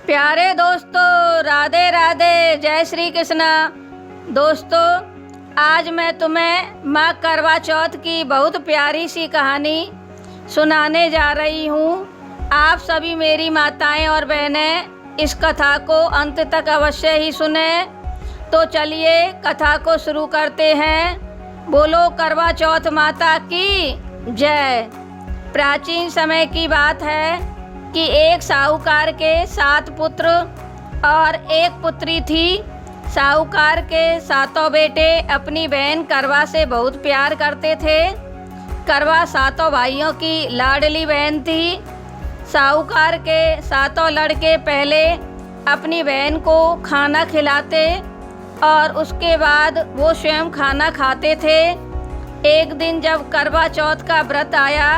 प्यारे दोस्तों, राधे राधे, जय श्री कृष्ण। दोस्तों, आज मैं तुम्हें माँ करवा चौथ की बहुत प्यारी सी कहानी सुनाने जा रही हूँ। आप सभी मेरी माताएं और बहनें इस कथा को अंत तक अवश्य ही सुने। तो चलिए कथा को शुरू करते हैं। बोलो करवा चौथ माता की जय। प्राचीन समय की बात है कि एक साहूकार के 7 पुत्र और एक पुत्री थी। साहूकार के 7 बेटे अपनी बहन करवा से बहुत प्यार करते थे। करवा 7 भाइयों की लाडली बहन थी। साहूकार के 7 लड़के पहले अपनी बहन को खाना खिलाते और उसके बाद वो स्वयं खाना खाते थे। एक दिन जब करवा चौथ का व्रत आया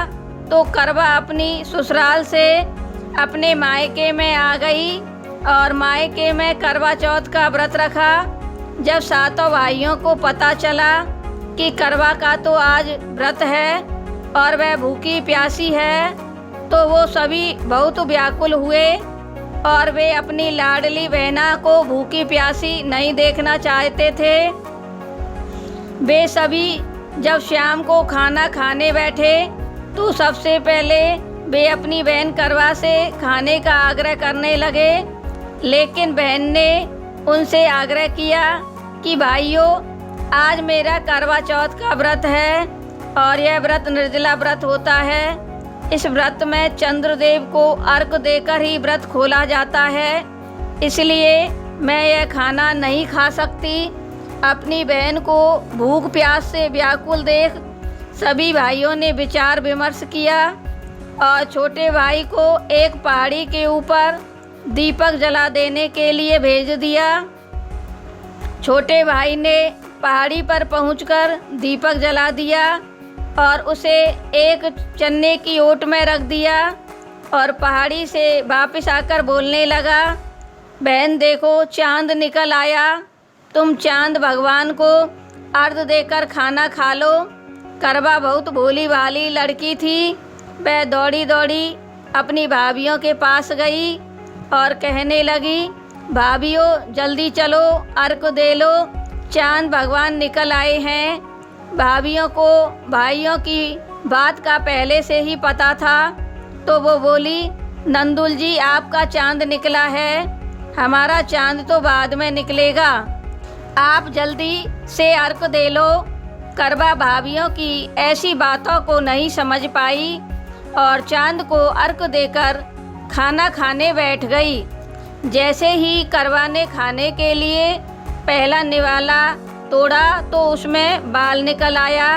तो करवा अपनी ससुराल से अपने मायके में आ गई और मायके में करवा चौथ का व्रत रखा। जब 7 भाइयों को पता चला कि करवा का तो आज व्रत है और वह भूखी प्यासी है, तो वो सभी बहुत व्याकुल हुए और वे अपनी लाडली बहना को भूखी प्यासी नहीं देखना चाहते थे। वे सभी जब शाम को खाना खाने बैठे तो सबसे पहले वे अपनी बहन करवा से खाने का आग्रह करने लगे, लेकिन बहन ने उनसे आग्रह किया कि भाइयों, आज मेरा करवा चौथ का व्रत है और यह व्रत निर्जला व्रत होता है। इस व्रत में चंद्रदेव को अर्घ देकर ही व्रत खोला जाता है, इसलिए मैं यह खाना नहीं खा सकती। अपनी बहन को भूख प्यास से व्याकुल देख सभी भाइयों ने विचार विमर्श किया और छोटे भाई को एक पहाड़ी के ऊपर दीपक जला देने के लिए भेज दिया। छोटे भाई ने पहाड़ी पर पहुंचकर दीपक जला दिया और उसे एक चन्ने की ओट में रख दिया और पहाड़ी से वापस आकर बोलने लगा, बहन देखो, चांद निकल आया। तुम चांद भगवान को अर्घ देकर खाना खा लो। करवा बहुत भोली भाली लड़की थी। वह दौड़ी दौड़ी अपनी भाभियों के पास गई और कहने लगी, भाभियों जल्दी चलो, अर्घ दे लो, चांद भगवान निकल आए हैं। भाभियों को भाइयों की बात का पहले से ही पता था, तो वो बोली, नंदुल जी आपका चांद निकला है, हमारा चांद तो बाद में निकलेगा, आप जल्दी से अर्घ दे लो। करवा भाभियों की ऐसी बातों को नहीं समझ पाई और चांद को अर्घ देकर खाना खाने बैठ गई। जैसे ही करवा ने खाने के लिए पहला निवाला तोड़ा तो उसमें बाल निकल आया,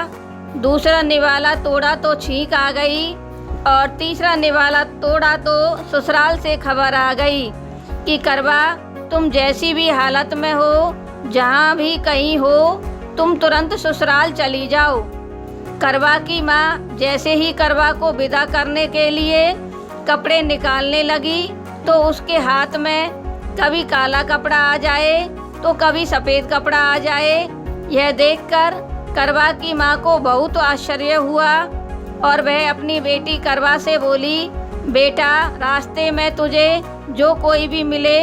दूसरा निवाला तोड़ा तो छींक आ गई और तीसरा निवाला तोड़ा तो ससुराल से खबर आ गई कि करवा, तुम जैसी भी हालत में हो, जहाँ भी कहीं हो, तुम तुरंत ससुराल चली जाओ। करवा की माँ जैसे ही करवा को विदा करने के लिए कपड़े निकालने लगी तो उसके हाथ में कभी काला कपड़ा आ जाए तो कभी सफ़ेद कपड़ा आ जाए। यह देखकर करवा की माँ को बहुत आश्चर्य हुआ और वह अपनी बेटी करवा से बोली, बेटा, रास्ते में तुझे जो कोई भी मिले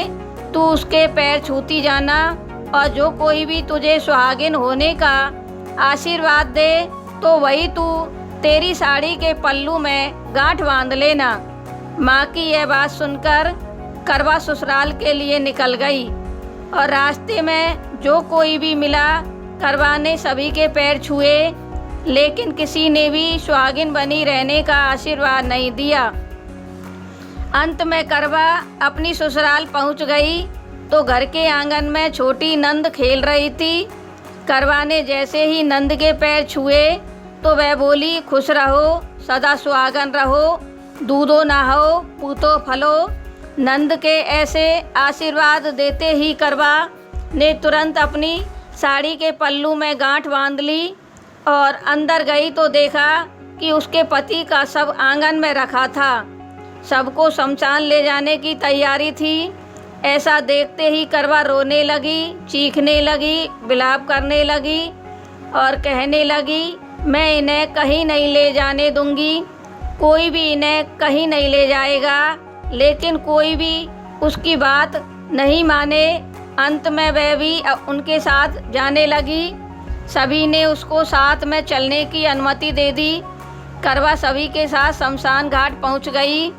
तू उसके पैर छूती जाना और जो कोई भी तुझे सुहागिन होने का आशीर्वाद दे तो वही तू तेरी साड़ी के पल्लू में गांठ बांध लेना। माँ की यह बात सुनकर करवा ससुराल के लिए निकल गई और रास्ते में जो कोई भी मिला करवा ने सभी के पैर छुए, लेकिन किसी ने भी सुहागिन बनी रहने का आशीर्वाद नहीं दिया। अंत में करवा अपनी ससुराल पहुँच गई तो घर के आंगन में छोटी नंद खेल रही थी। करवा ने जैसे ही नंद के पैर छुए तो वह बोली, खुश रहो, सदा सुहागन रहो, दूधो नहाओ, पूतो फलो। नंद के ऐसे आशीर्वाद देते ही करवा ने तुरंत अपनी साड़ी के पल्लू में गांठ बांध ली और अंदर गई तो देखा कि उसके पति का शव आंगन में रखा था। सबको शमशान ले जाने की तैयारी थी। ऐसा देखते ही करवा रोने लगी, चीखने लगी, विलाप करने लगी और कहने लगी, मैं इन्हें कहीं नहीं ले जाने दूंगी, कोई भी इन्हें कहीं नहीं ले जाएगा, लेकिन कोई भी उसकी बात नहीं माने। अंत में वह भी उनके साथ जाने लगी। सभी ने उसको साथ में चलने की अनुमति दे दी। करवा सभी के साथ शमशान घाट पहुंच गई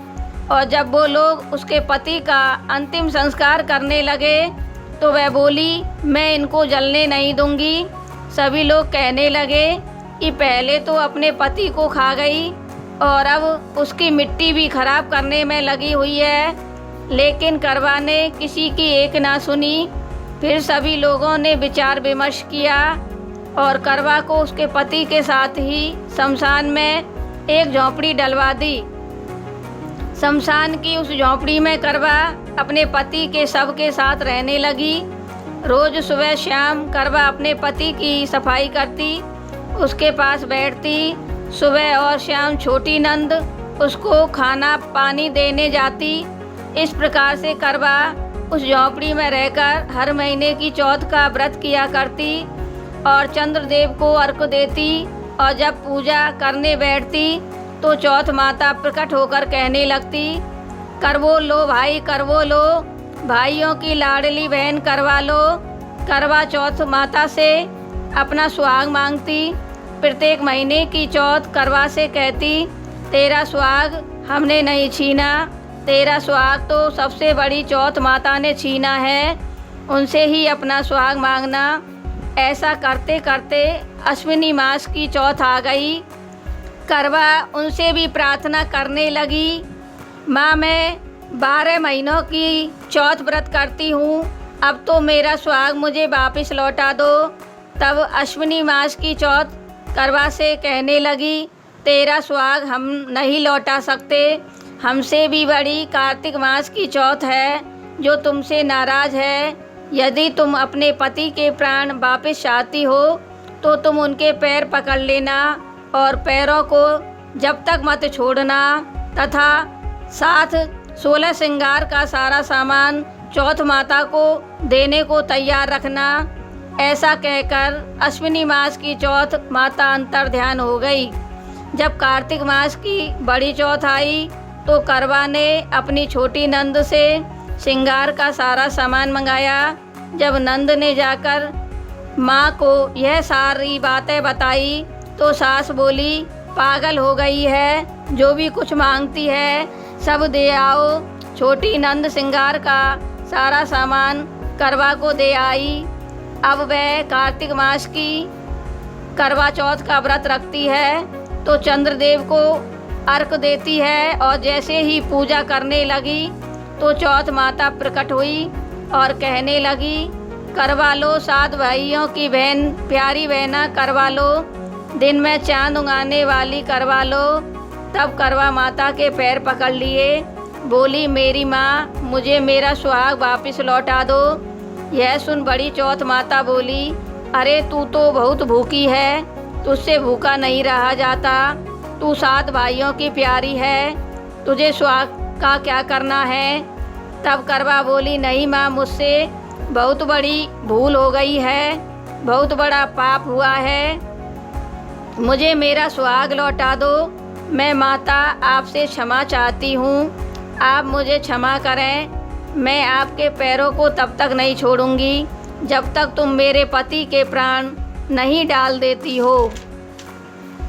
और जब वो लोग उसके पति का अंतिम संस्कार करने लगे तो वह बोली, मैं इनको जलने नहीं दूंगी। सभी लोग कहने लगे कि पहले तो अपने पति को खा गई और अब उसकी मिट्टी भी खराब करने में लगी हुई है। लेकिन करवा ने किसी की एक ना सुनी। फिर सभी लोगों ने विचार विमर्श किया और करवा को उसके पति के साथ ही शमशान में एक झोंपड़ी डलवा दी। शमशान की उस झोंपड़ी में करवा अपने पति के शव के साथ रहने लगी। रोज सुबह शाम करवा अपने पति की सफाई करती, उसके पास बैठती। सुबह और शाम छोटी नंद उसको खाना पानी देने जाती। इस प्रकार से करवा उस झोंपड़ी में रहकर हर महीने की चौथ का व्रत किया करती और चंद्रदेव को अर्घ देती। और जब पूजा करने बैठती तो चौथ माता प्रकट होकर कहने लगती, करवो लो भाई करवो लो, भाइयों की लाडली बहन करवा लो। करवा चौथ माता से अपना सुहाग मांगती। प्रत्येक महीने की चौथ करवा से कहती, तेरा सुहाग हमने नहीं छीना, तेरा सुहाग तो सबसे बड़ी चौथ माता ने छीना है, उनसे ही अपना सुहाग मांगना। ऐसा करते करते अश्विनी मास की चौथ आ गई। करवा उनसे भी प्रार्थना करने लगी, माँ मैं 12 महीनों की चौथ व्रत करती हूँ, अब तो मेरा सुहाग मुझे वापस लौटा दो। तब अश्विनी मास की चौथ करवा से कहने लगी, तेरा सुहाग हम नहीं लौटा सकते, हमसे भी बड़ी कार्तिक मास की चौथ है जो तुमसे नाराज़ है। यदि तुम अपने पति के प्राण वापस चाहती हो तो तुम उनके पैर पकड़ लेना और पैरों को जब तक मत छोड़ना तथा साथ 16 श्रृंगार का सारा सामान चौथ माता को देने को तैयार रखना। ऐसा कहकर अश्विनी मास की चौथ माता अंतर ध्यान हो गई। जब कार्तिक मास की बड़ी चौथ आई तो करवा ने अपनी छोटी नंद से श्रृंगार का सारा सामान मंगाया। जब नंद ने जाकर माँ को यह सारी बातें बताई तो सास बोली, पागल हो गई है, जो भी कुछ मांगती है सब दे आओ। छोटी नंद श्रृंगार का सारा सामान करवा को दे आई। अब वह कार्तिक मास की करवा चौथ का व्रत रखती है तो चंद्रदेव को अर्घ देती है और जैसे ही पूजा करने लगी तो चौथ माता प्रकट हुई और कहने लगी, करवा लो 7 भाइयों की बहन, प्यारी बहना करवा लो, दिन में चांद उगाने वाली करवा लो। तब करवा माता के पैर पकड़ लिए, बोली, मेरी माँ मुझे मेरा सुहाग वापस लौटा दो। यह सुन बड़ी चौथ माता बोली, अरे तू तो बहुत भूखी है, तुझसे भूखा नहीं रहा जाता, तू 7 भाइयों की प्यारी है, तुझे सुहाग का क्या करना है। तब करवा बोली, नहीं माँ, मुझसे बहुत बड़ी भूल हो गई है, बहुत बड़ा पाप हुआ है, मुझे मेरा सुहाग लौटा दो। मैं माता आपसे क्षमा चाहती हूँ, आप मुझे क्षमा करें। मैं आपके पैरों को तब तक नहीं छोड़ूंगी जब तक तुम मेरे पति के प्राण नहीं डाल देती हो।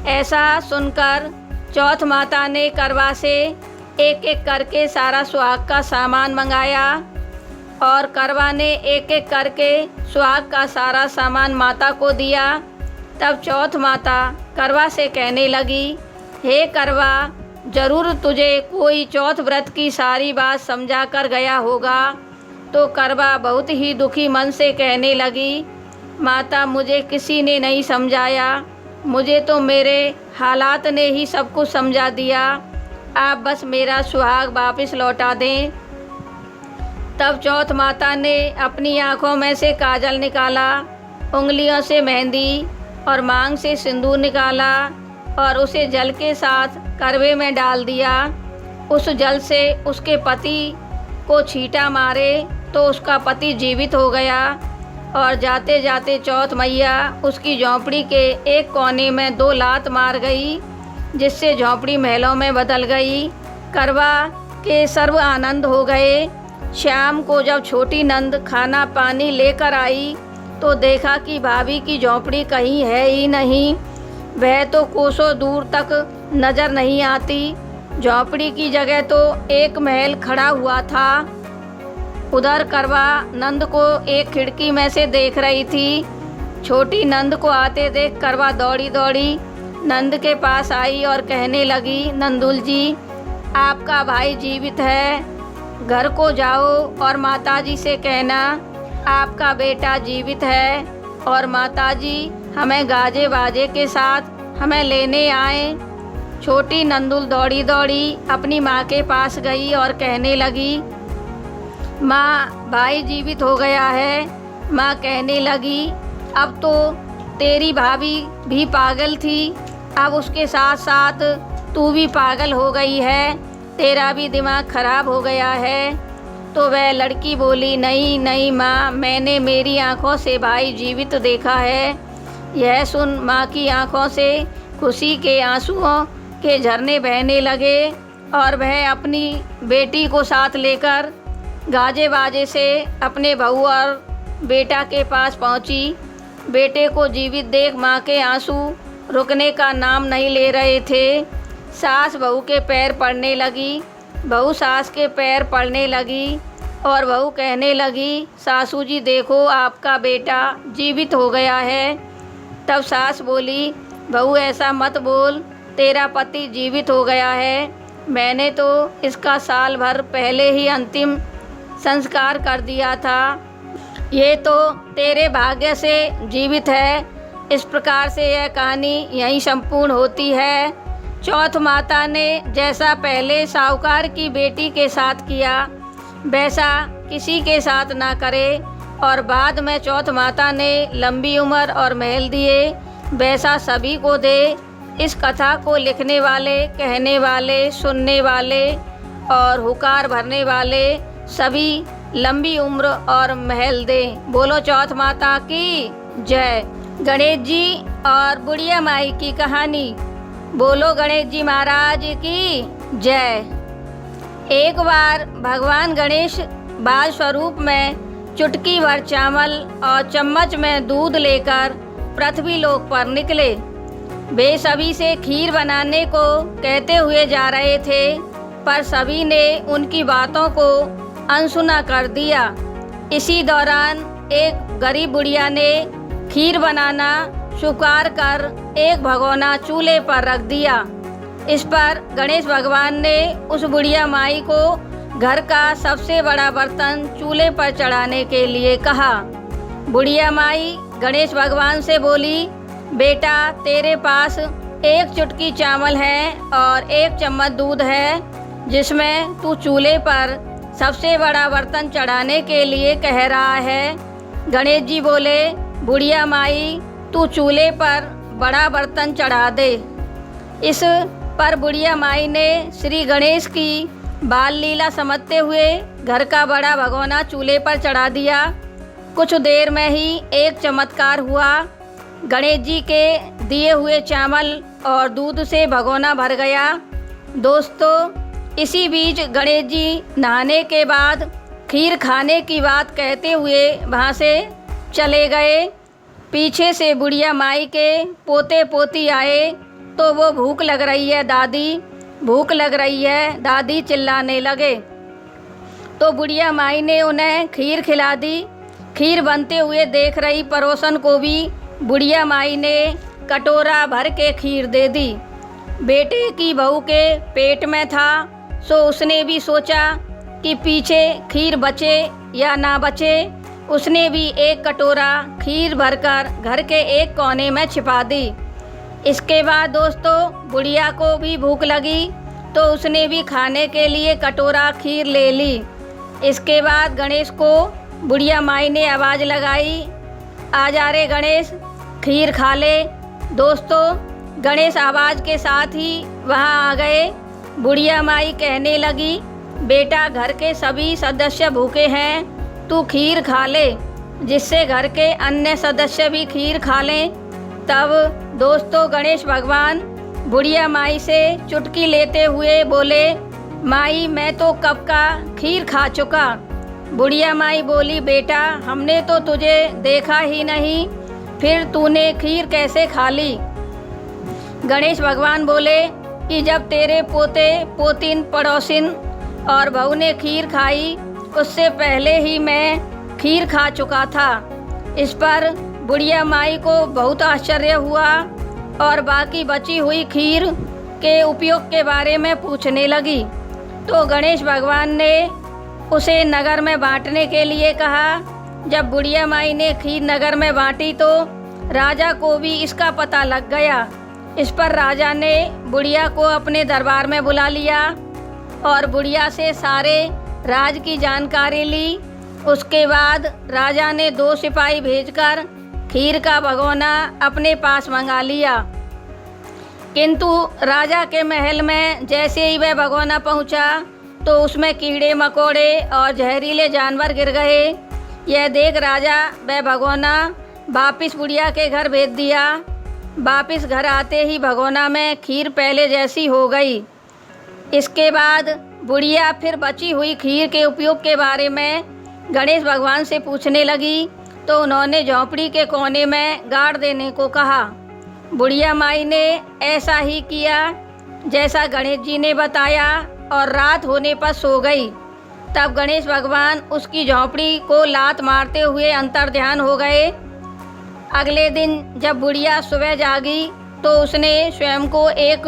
ऐसा सुनकर चौथ माता ने करवा से एक एक करके सारा सुहाग का सामान मंगाया और करवा ने एक एक करके सुहाग का सारा सामान माता को दिया। तब चौथ माता करवा से कहने लगी, हे करवा, ज़रूर तुझे कोई चौथ व्रत की सारी बात समझा कर गया होगा। तो करवा बहुत ही दुखी मन से कहने लगी, माता मुझे किसी ने नहीं समझाया, मुझे तो मेरे हालात ने ही सब कुछ समझा दिया, आप बस मेरा सुहाग वापस लौटा दें। तब चौथ माता ने अपनी आँखों में से काजल निकाला, उंगलियों से मेहंदी और मांग से सिंदूर निकाला और उसे जल के साथ करवे में डाल दिया। उस जल से उसके पति को छींटा मारे तो उसका पति जीवित हो गया और जाते जाते चौथ मैया उसकी झोंपड़ी के एक कोने में 2 लात मार गई, जिससे झोंपड़ी महलों में बदल गई। करवा के सर्व आनंद हो गए शाम को जब छोटी नंद खाना पानी लेकर आई तो देखा कि भाभी की झोंपड़ी कहीं है ही नहीं। वह तो कोसों दूर तक नज़र नहीं आती। झोंपड़ी की जगह तो एक महल खड़ा हुआ था। उधर करवा नंद को एक खिड़की में से देख रही थी। छोटी नंद को आते देख करवा दौड़ी दौड़ी नंद के पास आई और कहने लगी, नंदुल जी, आपका भाई जीवित है, घर को जाओ और माताजी से कहना आपका बेटा जीवित है और माताजी हमें गाजे बाजे के साथ हमें लेने आए। छोटी नंदुल दौड़ी दौड़ी अपनी माँ के पास गई और कहने लगी, माँ, भाई जीवित हो गया है। माँ कहने लगी, अब तो तेरी भाभी भी पागल थी, अब उसके साथ साथ तू भी पागल हो गई है, तेरा भी दिमाग खराब हो गया है। तो वह लड़की बोली, नहीं नहीं माँ, मैंने मेरी आंखों से भाई जीवित देखा है। यह सुन माँ की आंखों से खुशी के आंसुओं के झरने बहने लगे और वह अपनी बेटी को साथ लेकर गाजे बाजे से अपने बहू और बेटा के पास पहुंची। बेटे को जीवित देख माँ के आंसू रुकने का नाम नहीं ले रहे थे। सास बहू के पैर पड़ने लगी, बहू सास के पैर पड़ने लगी और बहू कहने लगी, सासू जी देखो आपका बेटा जीवित हो गया है। तब सास बोली, बहू ऐसा मत बोल, तेरा पति जीवित हो गया है, मैंने तो इसका साल भर पहले ही अंतिम संस्कार कर दिया था, ये तो तेरे भाग्य से जीवित है। इस प्रकार से यह कहानी यहीं संपूर्ण होती है। चौथ माता ने जैसा पहले साहूकार की बेटी के साथ किया वैसा किसी के साथ ना करे और बाद में चौथ माता ने लंबी उम्र और महल दिए वैसा सभी को दे। इस कथा को लिखने वाले, कहने वाले, सुनने वाले और हुकार भरने वाले सभी लंबी उम्र और महल दे। बोलो चौथ माता की जय। गणेश जी और बुढ़िया माई की कहानी। बोलो गणेश जी महाराज की जय। एक बार भगवान गणेश बाल स्वरूप में चुटकी भर चावल और चम्मच में दूध लेकर पृथ्वी लोक पर निकले। वे सभी से खीर बनाने को कहते हुए जा रहे थे, पर सभी ने उनकी बातों को अनसुना कर दिया। इसी दौरान एक गरीब बुढ़िया ने खीर बनाना स्वीकार कर एक भगोना चूल्हे पर रख दिया। इस पर गणेश भगवान ने उस बुढ़िया माई को घर का सबसे बड़ा बर्तन चूल्हे पर चढ़ाने के लिए कहा। बुढ़िया माई गणेश भगवान से बोली, बेटा तेरे पास एक चुटकी चावल है और एक चम्मच दूध है जिसमें तू चूल्हे पर सबसे बड़ा बर्तन चढ़ाने के लिए कह रहा है। गणेश जी बोले, बुढ़िया माई तू चूल्हे पर बड़ा बर्तन चढ़ा दे। इस पर बुढ़िया माई ने श्री गणेश की बाल लीला समझते हुए घर का बड़ा भगोना चूल्हे पर चढ़ा दिया। कुछ देर में ही एक चमत्कार हुआ। गणेश जी के दिए हुए चावल और दूध से भगोना भर गया। दोस्तों, इसी बीच गणेश जी नहाने के बाद खीर खाने की बात कहते हुए वहाँ से चले गए। पीछे से बुढ़िया माई के पोते पोती आए तो वो भूख लग रही है दादी, भूख लग रही है दादी चिल्लाने लगे। तो बुढ़िया माई ने उन्हें खीर खिला दी। खीर बनते हुए देख रही पड़ोसन को भी बुढ़िया माई ने कटोरा भर के खीर दे दी। बेटे की बहू के पेट में था सो उसने भी सोचा कि पीछे खीर बचे या ना बचे। उसने भी एक कटोरा खीर भरकर घर के एक कोने में छिपा दी। इसके बाद दोस्तों, बुढ़िया को भी भूख लगी तो उसने भी खाने के लिए कटोरा खीर ले ली। इसके बाद गणेश को बुढ़िया माई ने आवाज़ लगाई, आ जा रे गणेश, खीर खा ले। दोस्तों, गणेश आवाज़ के साथ ही वहाँ आ गए। बुढ़िया माई कहने लगी, बेटा घर के सभी सदस्य भूखे हैं, तू खीर खा ले जिससे घर के अन्य सदस्य भी खीर खा लें। तब दोस्तों, गणेश भगवान बुढ़िया माई से चुटकी लेते हुए बोले, माई मैं तो कब का खीर खा चुका, बुढ़िया माई बोली, बेटा हमने तो तुझे देखा ही नहीं, फिर तूने खीर कैसे खा ली? गणेश भगवान बोले कि जब तेरे पोते पोतिन पड़ोसिन और बहू ने खीर खाई, उससे पहले ही मैं खीर खा चुका था। इस पर बुढ़िया माई को बहुत आश्चर्य हुआ और बाकी बची हुई खीर के उपयोग के बारे में पूछने लगी। तो गणेश भगवान ने उसे नगर में बांटने के लिए कहा। जब बुढ़िया माई ने खीर नगर में बांटी तो राजा को भी इसका पता लग गया। इस पर राजा ने बुढ़िया को अपने दरबार में बुला लिया और बुढ़िया से सारे राज की जानकारी ली। उसके बाद राजा ने 2 सिपाही भेजकर खीर का भगोना अपने पास मंगा लिया। किंतु राजा के महल में जैसे ही वह भगोना पहुंचा तो उसमें कीड़े मकोड़े और जहरीले जानवर गिर गए। यह देख राजा वह भगोना वापिस बुढ़िया के घर भेज दिया। वापिस घर आते ही भगोना में खीर पहले जैसी हो गई। इसके बाद बुढ़िया फिर बची हुई खीर के उपयोग के बारे में गणेश भगवान से पूछने लगी तो उन्होंने झोंपड़ी के कोने में गाड़ देने को कहा। बुढ़िया माई ने ऐसा ही किया जैसा गणेश जी ने बताया और रात होने पर सो गई। तब गणेश भगवान उसकी झोंपड़ी को लात मारते हुए अंतर्ध्यान हो गए। अगले दिन जब बुढ़िया सुबह जागी तो उसने स्वयं को एक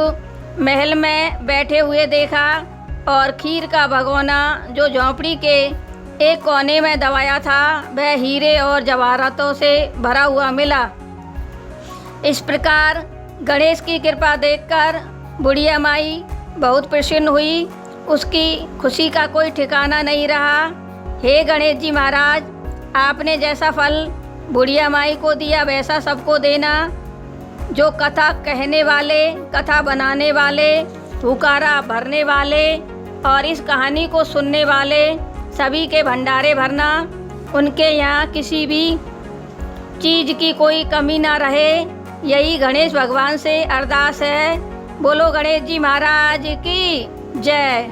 महल में बैठे हुए देखा और खीर का भगोना जो झोंपड़ी के एक कोने में दबाया था वह हीरे और जवाहरातों से भरा हुआ मिला। इस प्रकार गणेश की कृपा देखकर बुढ़िया माई बहुत प्रसन्न हुई। उसकी खुशी का कोई ठिकाना नहीं रहा। हे गणेश जी महाराज, आपने जैसा फल बुढ़िया माई को दिया वैसा सबको देना। जो कथा कहने वाले, कथा बनाने वाले, हुकारा भरने वाले और इस कहानी को सुनने वाले सभी के भंडारे भरना। उनके यहाँ किसी भी चीज़ की कोई कमी ना रहे, यही गणेश भगवान से अरदास है। बोलो गणेश जी महाराज की जय।